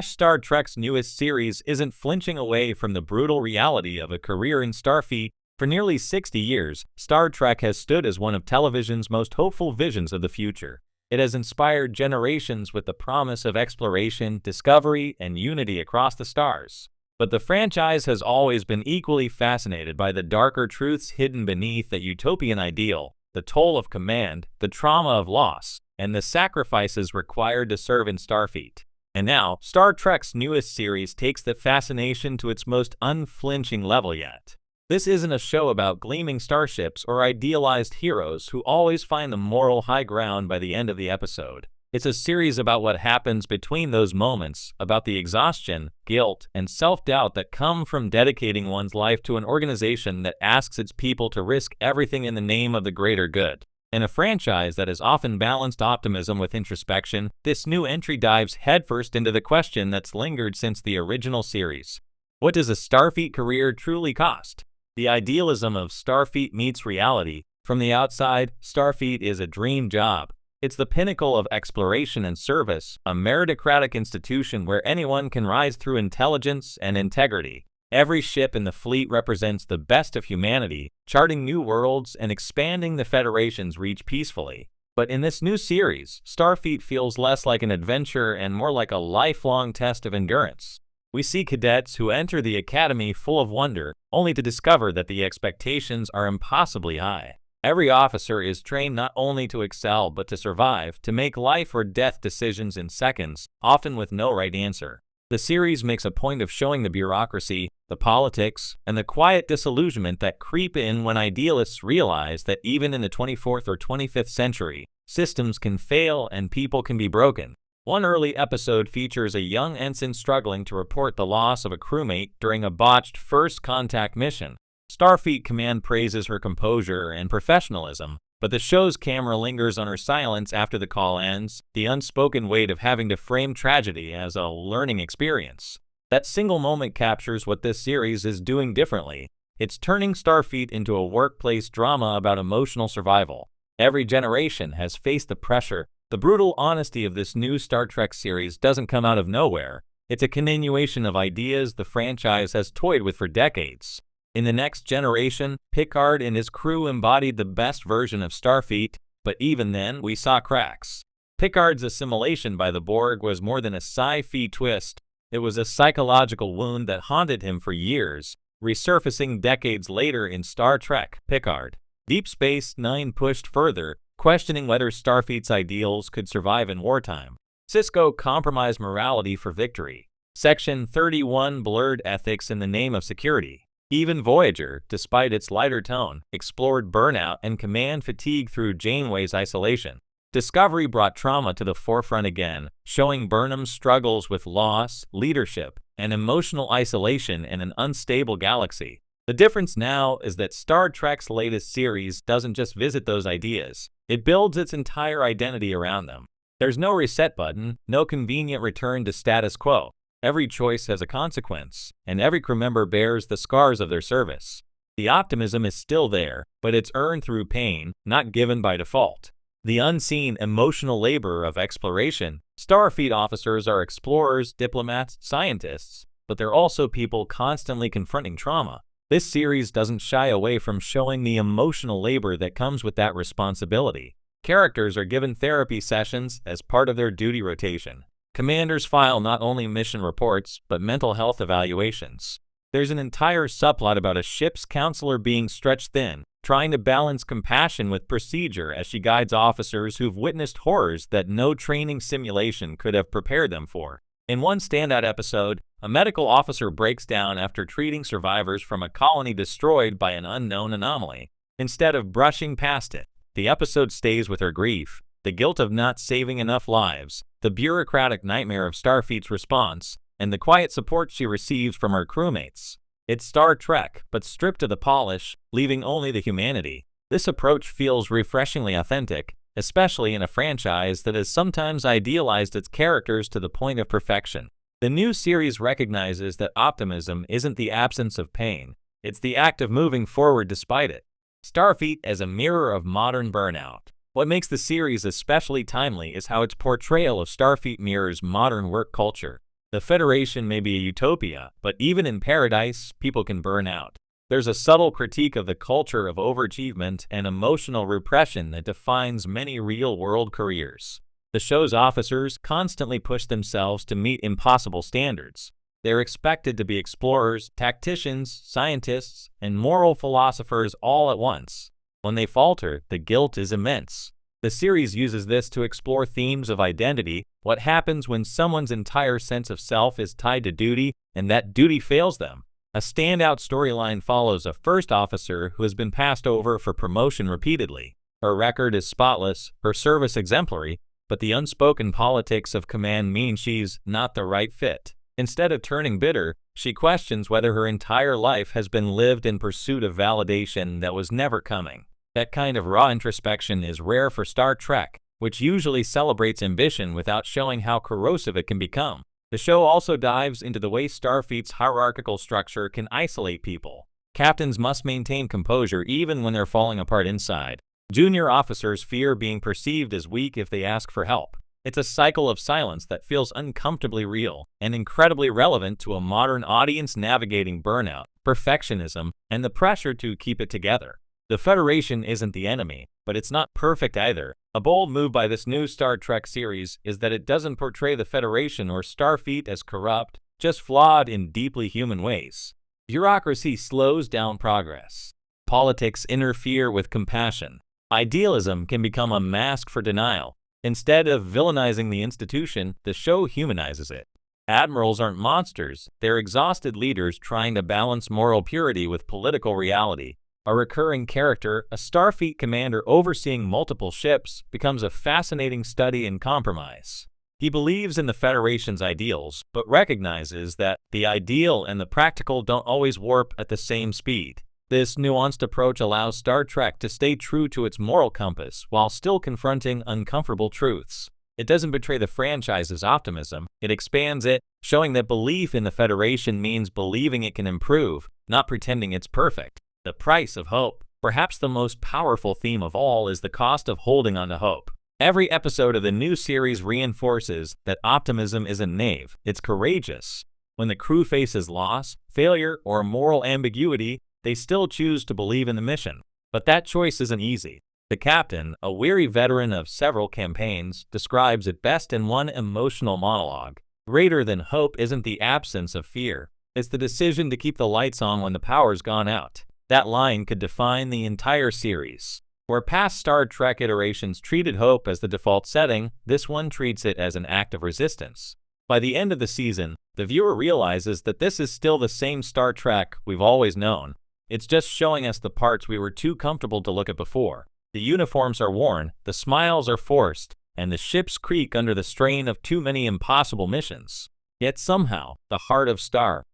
Star Trek's newest series isn't flinching away from the brutal reality of a career in Starfleet. For nearly 60 years, Star Trek has stood as one of television's most hopeful visions of the future. It has inspired generations with the promise of exploration, discovery, and unity across the stars. But the franchise has always been equally fascinated by the darker truths hidden beneath that utopian ideal, the toll of command, the trauma of loss, and the sacrifices required to serve in Starfleet. And now, Star Trek's newest series takes the fascination to its most unflinching level yet. This isn't a show about gleaming starships or idealized heroes who always find the moral high ground by the end of the episode. It's a series about what happens between those moments, about the exhaustion, guilt, and self-doubt that come from dedicating one's life to an organization that asks its people to risk everything in the name of the greater good. In a franchise that has often balanced optimism with introspection, this new entry dives headfirst into the question that's lingered since the original series. What does a Starfleet career truly cost? The idealism of Starfleet meets reality. From the outside, Starfleet is a dream job. It's the pinnacle of exploration and service, a meritocratic institution where anyone can rise through intelligence and integrity. Every ship in the fleet represents the best of humanity, charting new worlds and expanding the Federation's reach peacefully. But in this new series, Starfleet feels less like an adventure and more like a lifelong test of endurance. We see cadets who enter the academy full of wonder, only to discover that the expectations are impossibly high. Every officer is trained not only to excel but to survive, to make life or death decisions in seconds, often with no right answer. The series makes a point of showing the bureaucracy, the politics, and the quiet disillusionment that creep in when idealists realize that even in the 24th or 25th century, systems can fail and people can be broken. One early episode features a young ensign struggling to report the loss of a crewmate during a botched first contact mission. Starfleet Command praises her composure and professionalism, but the show's camera lingers on her silence after the call ends, the unspoken weight of having to frame tragedy as a learning experience. That single moment captures what this series is doing differently. It's turning Starfleet into a workplace drama about emotional survival. Every generation has faced the pressure. The brutal honesty of this new Star Trek series doesn't come out of nowhere. It's a continuation of ideas the franchise has toyed with for decades. In the next generation, Picard and his crew embodied the best version of Starfleet, but even then, we saw cracks. Picard's assimilation by the Borg was more than a sci-fi twist. It was a psychological wound that haunted him for years, resurfacing decades later in Star Trek: Picard. Deep Space Nine pushed further, questioning whether Starfleet's ideals could survive in wartime. Sisko compromised morality for victory. Section 31 blurred ethics in the name of security. Even Voyager, despite its lighter tone, explored burnout and command fatigue through Janeway's isolation. Discovery brought trauma to the forefront again, showing Burnham's struggles with loss, leadership, and emotional isolation in an unstable galaxy. The difference now is that Star Trek's latest series doesn't just visit those ideas, it builds its entire identity around them. There's no reset button, no convenient return to status quo. Every choice has a consequence, and every crew member bears the scars of their service. The optimism is still there, but it's earned through pain, not given by default. The unseen emotional labor of exploration. Starfleet officers are explorers, diplomats, scientists, but they're also people constantly confronting trauma. This series doesn't shy away from showing the emotional labor that comes with that responsibility. Characters are given therapy sessions as part of their duty rotation. Commanders file not only mission reports, but mental health evaluations. There's an entire subplot about a ship's counselor being stretched thin, trying to balance compassion with procedure as she guides officers who've witnessed horrors that no training simulation could have prepared them for. In one standout episode, a medical officer breaks down after treating survivors from a colony destroyed by an unknown anomaly. Instead of brushing past it, the episode stays with her grief, the guilt of not saving enough lives, the bureaucratic nightmare of Starfleet's response, and the quiet support she receives from her crewmates. It's Star Trek, but stripped of the polish, leaving only the humanity. This approach feels refreshingly authentic, especially in a franchise that has sometimes idealized its characters to the point of perfection. The new series recognizes that optimism isn't the absence of pain, it's the act of moving forward despite it. Starfleet as a mirror of modern burnout. What makes the series especially timely is how its portrayal of Starfleet mirrors modern work culture. The Federation may be a utopia, but even in paradise, people can burn out. There's a subtle critique of the culture of overachievement and emotional repression that defines many real-world careers. The show's officers constantly push themselves to meet impossible standards. They're expected to be explorers, tacticians, scientists, and moral philosophers all at once. When they falter, the guilt is immense. The series uses this to explore themes of identity, what happens when someone's entire sense of self is tied to duty, and that duty fails them. A standout storyline follows a first officer who has been passed over for promotion repeatedly. Her record is spotless, her service exemplary, but the unspoken politics of command mean she's not the right fit. Instead of turning bitter, she questions whether her entire life has been lived in pursuit of validation that was never coming. That kind of raw introspection is rare for Star Trek, which usually celebrates ambition without showing how corrosive it can become. The show also dives into the way Starfleet's hierarchical structure can isolate people. Captains must maintain composure even when they're falling apart inside. Junior officers fear being perceived as weak if they ask for help. It's a cycle of silence that feels uncomfortably real and incredibly relevant to a modern audience navigating burnout, perfectionism, and the pressure to keep it together. The Federation isn't the enemy, but it's not perfect either. A bold move by this new Star Trek series is that it doesn't portray the Federation or Starfleet as corrupt, just flawed in deeply human ways. Bureaucracy slows down progress. Politics interfere with compassion. Idealism can become a mask for denial. Instead of villainizing the institution, the show humanizes it. Admirals aren't monsters, they're exhausted leaders trying to balance moral purity with political reality. A recurring character, a Starfleet commander overseeing multiple ships, becomes a fascinating study in compromise. He believes in the Federation's ideals, but recognizes that the ideal and the practical don't always warp at the same speed. This nuanced approach allows Star Trek to stay true to its moral compass while still confronting uncomfortable truths. It doesn't betray the franchise's optimism, it expands it, showing that belief in the Federation means believing it can improve, not pretending it's perfect. The price of hope. Perhaps the most powerful theme of all is the cost of holding on to hope. Every episode of the new series reinforces that optimism isn't naive, it's courageous. When the crew faces loss, failure, or moral ambiguity, they still choose to believe in the mission. But that choice isn't easy. The captain, a weary veteran of several campaigns, describes it best in one emotional monologue. Greater than hope isn't the absence of fear, it's the decision to keep the lights on when the power's gone out. That line could define the entire series. Where past Star Trek iterations treated hope as the default setting, this one treats it as an act of resistance. By the end of the season, the viewer realizes that this is still the same Star Trek we've always known. It's just showing us the parts we were too comfortable to look at before. The uniforms are worn, the smiles are forced, and the ships creak under the strain of too many impossible missions. Yet somehow, the heart of Star